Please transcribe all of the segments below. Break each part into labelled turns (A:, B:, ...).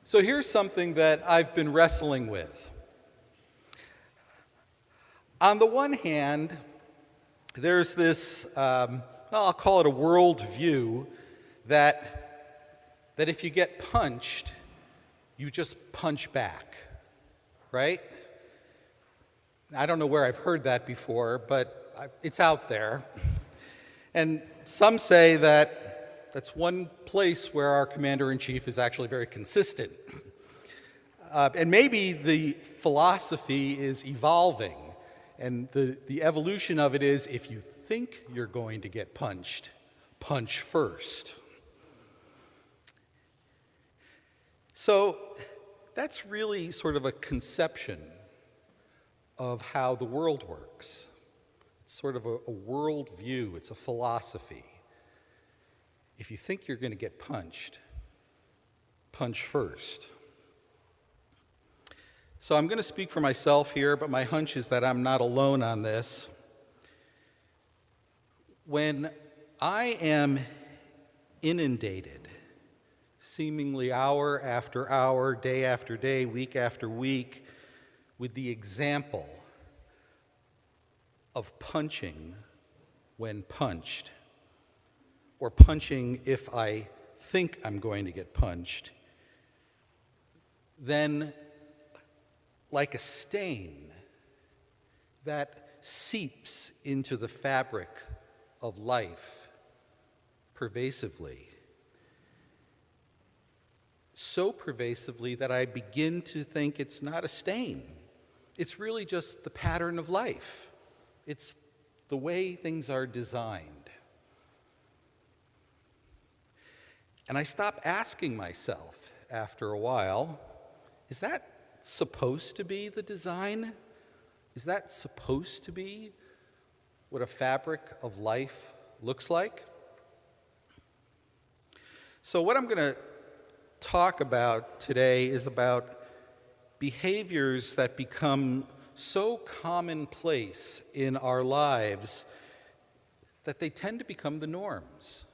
A: So here's something that I've been wrestling with. On the one hand, there's this, I'll call it a worldview, that if you get punched, you just punch back, right? I don't know where I've heard that before, but it's out there. And some say that that's one place where our commander-in-chief is actually very consistent. And maybe the philosophy is evolving, and the evolution of it is, if you think you're going to get punched, punch first. So that's really sort of a conception of how the world works. It's sort of a world view, it's a philosophy. If you think you're going to get punched, punch first. So I'm going to speak for myself here, but my hunch is that I'm not alone on this. When I am inundated, seemingly hour after hour, day after day, week after week, with the example of punching when punched, or punching if I think I'm going to get punched, then like a stain that seeps into the fabric of life pervasively, so pervasively that I begin to think it's not a stain. It's really just the pattern of life. It's the way things are designed. And I stop asking myself after a while, is that supposed to be the design? Is that supposed to be what a fabric of life looks like? So what I'm going to talk about today is about behaviors that become so commonplace in our lives that they tend to become the norms.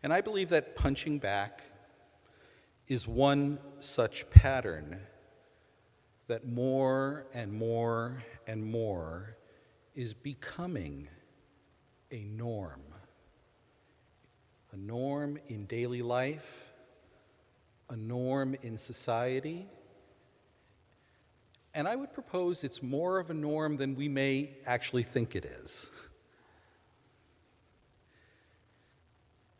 A: And I believe that punching back is one such pattern that more and more and more is becoming a norm. A norm in daily life, a norm in society, and I would propose it's more of a norm than we may actually think it is.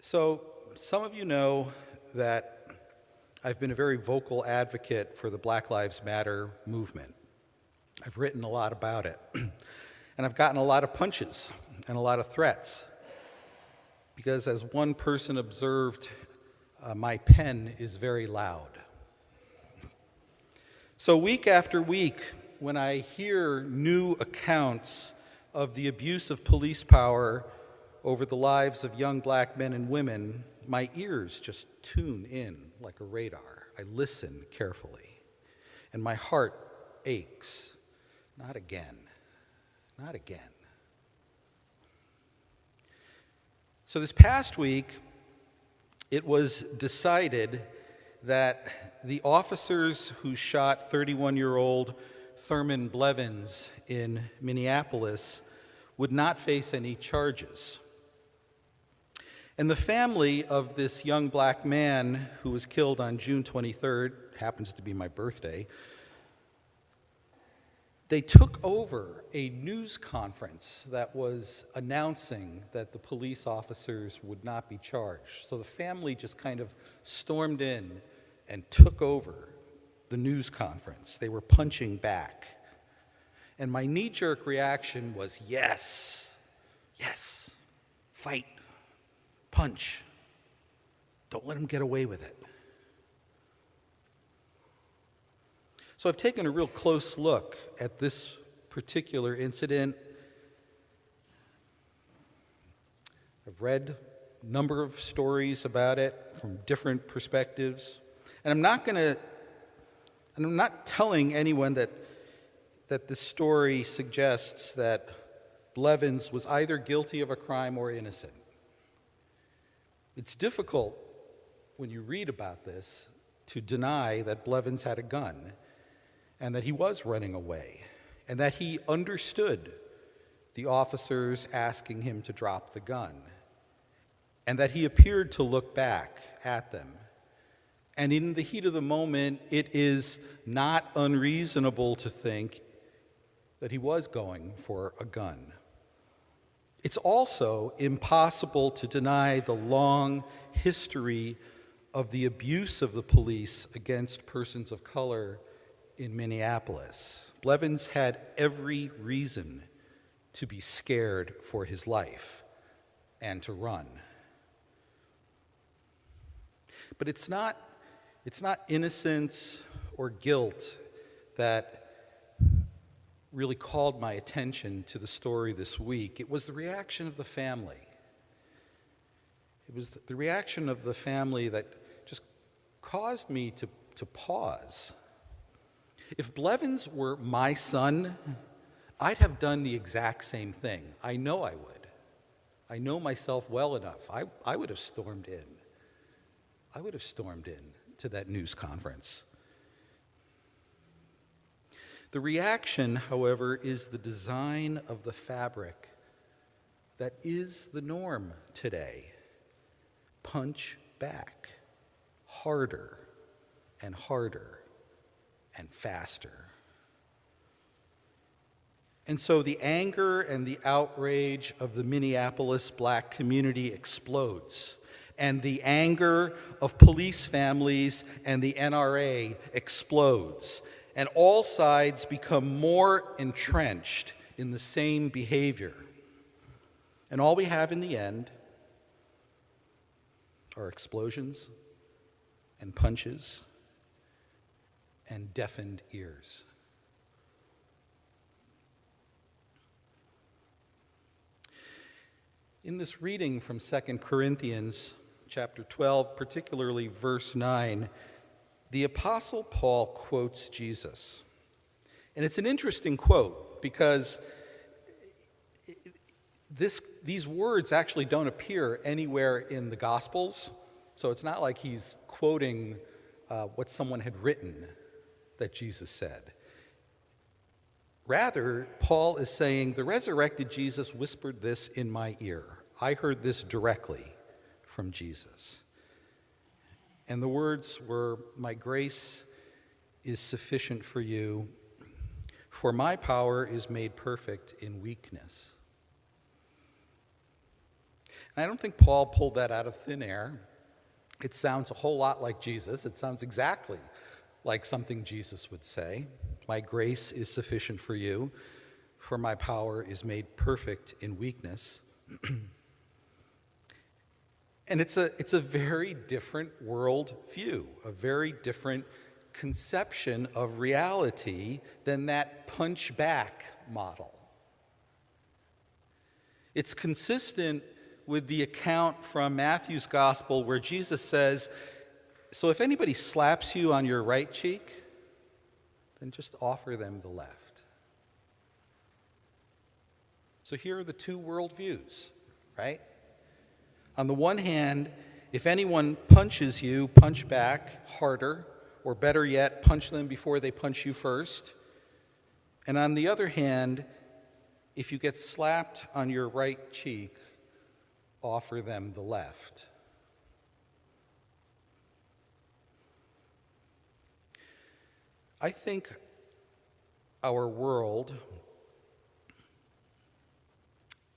A: So, some of you know that I've been a very vocal advocate for the Black Lives Matter movement. I've written a lot about it, and I've gotten a lot of punches and a lot of threats, because as one person observed, my pen is very loud. So week after week, when I hear new accounts of the abuse of police power over the lives of young black men and women, my ears just tune in like a radar. I listen carefully, and my heart aches. Not again, not again. So this past week, it was decided that the officers who shot 31-year-old Thurman Blevins in Minneapolis would not face any charges. And the family of this young black man who was killed on June 23rd, happens to be my birthday, they took over a news conference that was announcing that the police officers would not be charged. So the family just kind of stormed in and took over the news conference. They were punching back. And my knee-jerk reaction was, yes, fight, punch. Don't let them get away with it. So I've taken a real close look at this particular incident. I've read a number of stories about it from different perspectives. And I'm not telling anyone that this story suggests that Blevins was either guilty of a crime or innocent. It's difficult when you read about this, to deny that Blevins had a gun and that he was running away and that he understood the officers asking him to drop the gun and that he appeared to look back at them. And in the heat of the moment, it is not unreasonable to think that he was going for a gun. It's also impossible to deny the long history of the abuse of the police against persons of color in Minneapolis. Blevins had every reason to be scared for his life and to run. But it's not innocence or guilt that really called my attention to the story this week. It was the reaction of the family. It was the reaction of the family that just caused me to pause. If Blevins were my son, I'd have done the exact same thing. I know I would. I know myself well enough. I would have stormed in. I would have stormed in to that news conference. The reaction, however, is the design of the fabric that is the norm today. Punch back, harder and harder and faster. And so the anger and the outrage of the Minneapolis black community explodes, and the anger of police families and the NRA explodes, and all sides become more entrenched in the same behavior. And all we have in the end are explosions and punches and deafened ears. In this reading from 2 Corinthians chapter 12, particularly verse 9, the Apostle Paul quotes Jesus. And it's an interesting quote because these words actually don't appear anywhere in the Gospels. So it's not like he's quoting what someone had written that Jesus said. Rather, Paul is saying, the resurrected Jesus whispered this in my ear. I heard this directly from Jesus. And the words were, my grace is sufficient for you, for my power is made perfect in weakness. And I don't think Paul pulled that out of thin air. It sounds a whole lot like Jesus. It sounds exactly like something Jesus would say. My grace is sufficient for you, for my power is made perfect in weakness. And it's a very different world view, a very different conception of reality than that punch back model. It's consistent with the account from Matthew's gospel where Jesus says, so if anybody slaps you on your right cheek, then just offer them the left. So here are the two worldviews, right? On the one hand, if anyone punches you, punch back harder, or better yet, punch them before they punch you first. And on the other hand, if you get slapped on your right cheek, offer them the left. I think our world,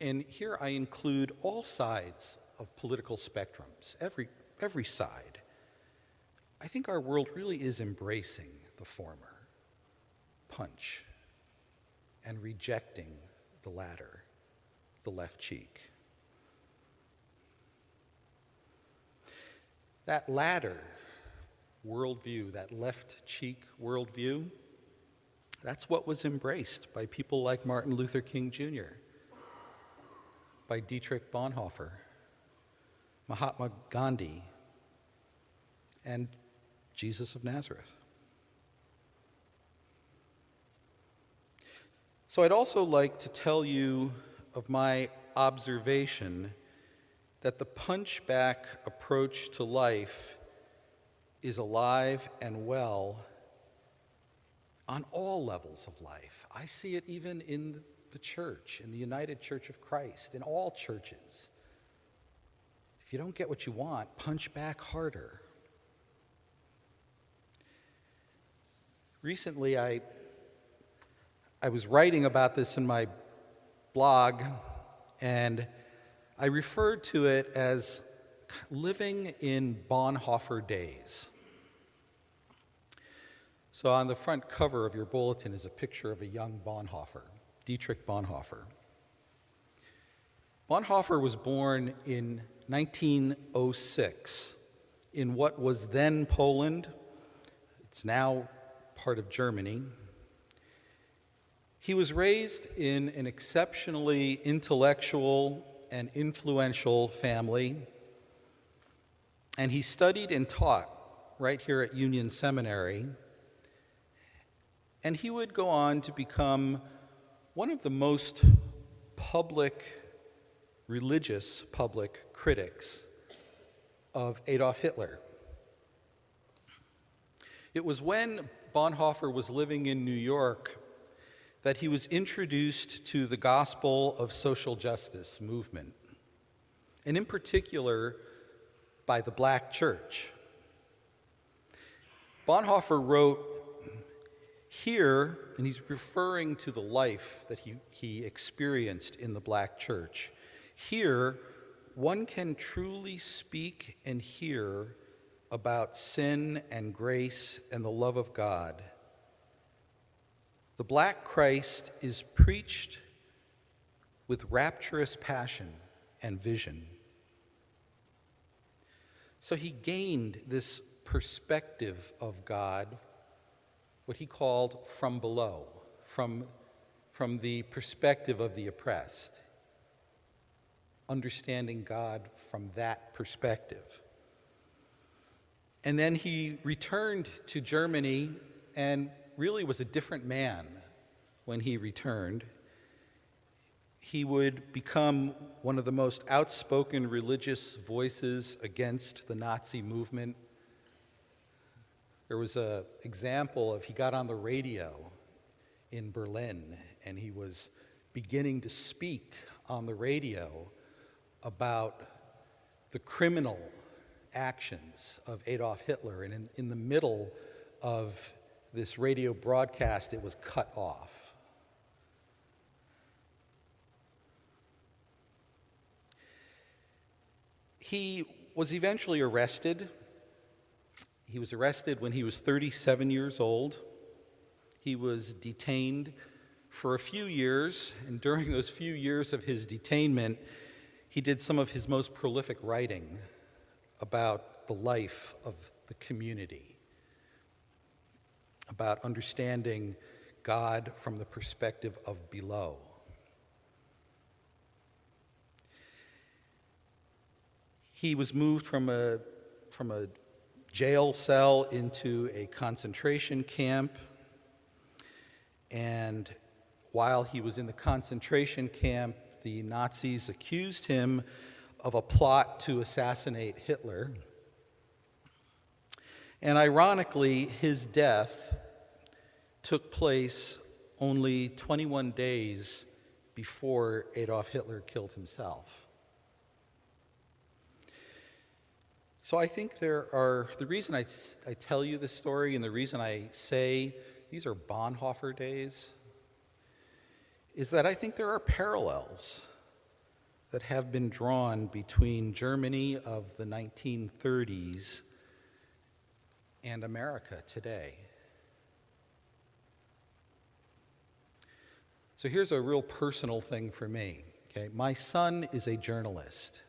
A: and here I include all sides of political spectrums, every side, I think our world really is embracing the former, punch, and rejecting the latter, the left cheek. That latter worldview, that left cheek worldview, that's what was embraced by people like Martin Luther King Jr., by Dietrich Bonhoeffer, Mahatma Gandhi, and Jesus of Nazareth. So I'd also like to tell you of my observation that the punchback approach to life is alive and well on all levels of life. I see it even in the church, in the United Church of Christ, in all churches. If you don't get what you want, punch back harder. Recently, I was writing about this in my blog, and I referred to it as living in Bonhoeffer days. So on the front cover of your bulletin is a picture of a young Bonhoeffer, Dietrich Bonhoeffer. Bonhoeffer was born in 1906 in what was then Poland. It's now part of Germany. He was raised in an exceptionally intellectual and influential family, and he studied and taught right here at Union Seminary. And he would go on to become one of the most religious public critics of Adolf Hitler. It was when Bonhoeffer was living in New York that he was introduced to the gospel of social justice movement, and in particular by the Black church. Bonhoeffer wrote here, and he's referring to the life that he experienced in the Black church. Here, one can truly speak and hear about sin and grace and the love of God. The Black Christ is preached with rapturous passion and vision. So he gained this perspective of God, what he called from below, from the perspective of the oppressed, understanding God from that perspective. And then he returned to Germany and really was a different man when he returned. He would become one of the most outspoken religious voices against the Nazi movement. There was an example of he got on the radio in Berlin and he was beginning to speak on the radio about the criminal actions of Adolf Hitler. And in the middle of this radio broadcast, it was cut off. He was eventually arrested. He was arrested when he was 37 years old. He was detained for a few years, and during those few years of his detainment, he did some of his most prolific writing about the life of the community, about understanding God from the perspective of below. He was moved from a jail cell into a concentration camp, and while he was in the concentration camp, the Nazis accused him of a plot to assassinate Hitler. And ironically, his death took place only 21 days before Adolf Hitler killed himself. So I think the reason I tell you this story and the reason I say these are Bonhoeffer days is that I think there are parallels that have been drawn between Germany of the 1930s and America today. So here's a real personal thing for me. Okay, my son is a journalist.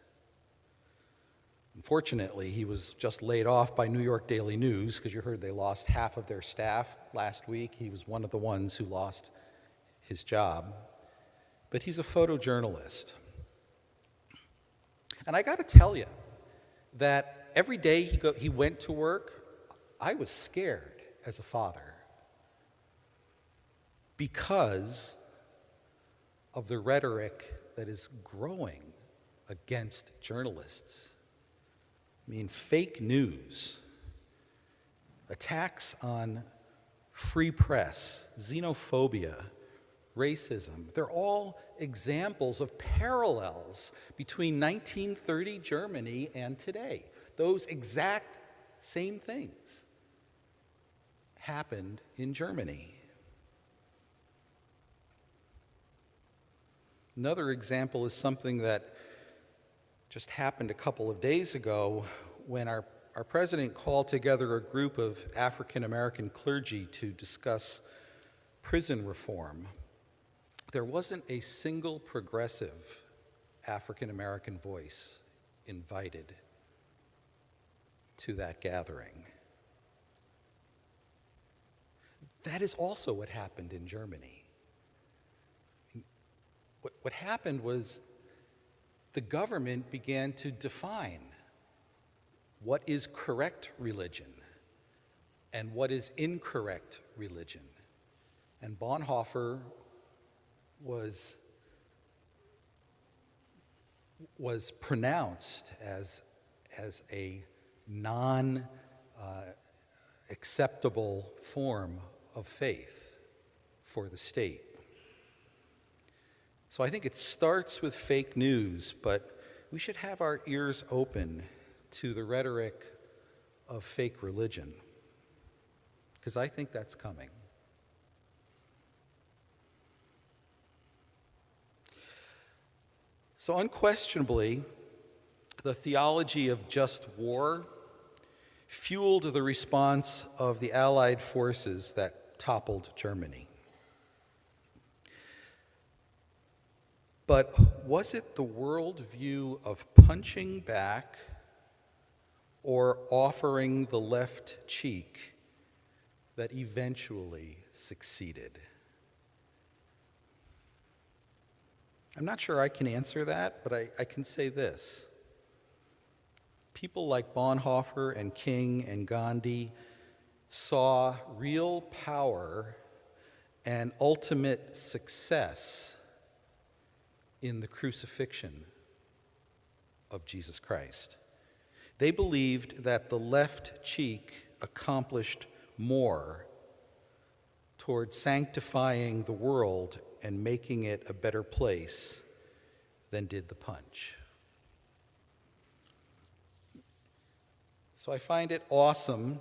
A: Unfortunately, he was just laid off by New York Daily News because you heard they lost half of their staff last week. He was one of the ones who lost his job. But he's a photojournalist. And I got to tell you that every day he went to work, I was scared as a father because of the rhetoric that is growing against journalists. I mean, fake news attacks on free press, xenophobia, racism. They're all examples of parallels between 1930 Germany and today. Those exact same things happened in Germany. Another example is something that just happened a couple of days ago when our president called together a group of African American clergy to discuss prison reform. There wasn't a single progressive African American voice invited to that gathering. That is also what happened in Germany. What happened was the government began to define what is correct religion and what is incorrect religion. And Bonhoeffer was pronounced as a non-acceptable form of faith for the state. So I think it starts with fake news, but we should have our ears open to the rhetoric of fake religion, because I think that's coming. So unquestionably, the theology of just war fueled the response of the Allied forces that toppled Germany. But was it the worldview of punching back or offering the left cheek that eventually succeeded? I'm not sure I can answer that, but I can say this. People like Bonhoeffer and King and Gandhi saw real power and ultimate success in the crucifixion of Jesus Christ. They believed that the left cheek accomplished more toward sanctifying the world and making it a better place than did the punch. So I find it awesome,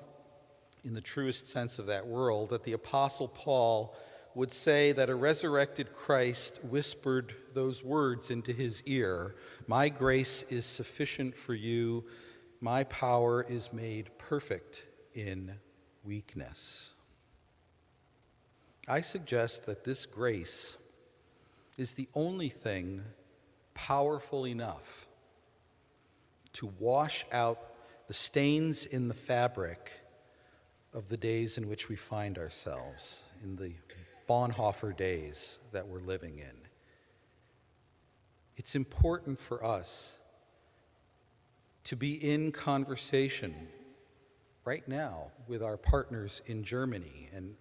A: in the truest sense of that word, that the Apostle Paul would say that a resurrected Christ whispered those words into his ear, "My grace is sufficient for you. My power is made perfect in weakness." I suggest that this grace is the only thing powerful enough to wash out the stains in the fabric of the days in which we find ourselves, in the Bonhoeffer days that we're living in. It's important for us to be in conversation right now with our partners in Germany, and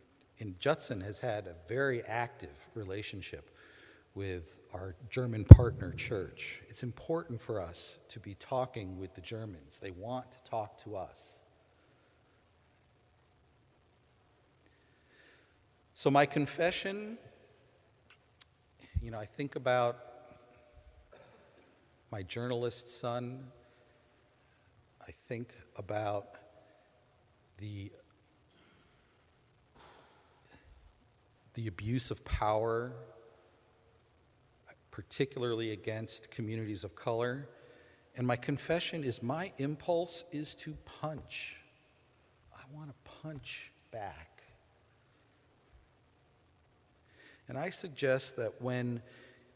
A: Judson has had a very active relationship with our German partner church. It's important for us to be talking with the Germans. They want to talk to us. So my confession, I think about my journalist son. I think about the abuse of power, particularly against communities of color. And my confession is my impulse is to punch. I want to punch back. And I suggest that when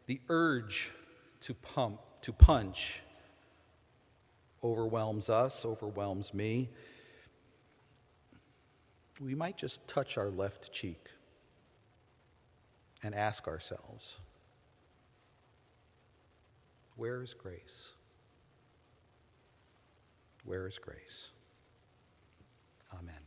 A: the urge to punch overwhelms us, overwhelms me, we might just touch our left cheek and ask ourselves, where is grace? Where is grace? Amen.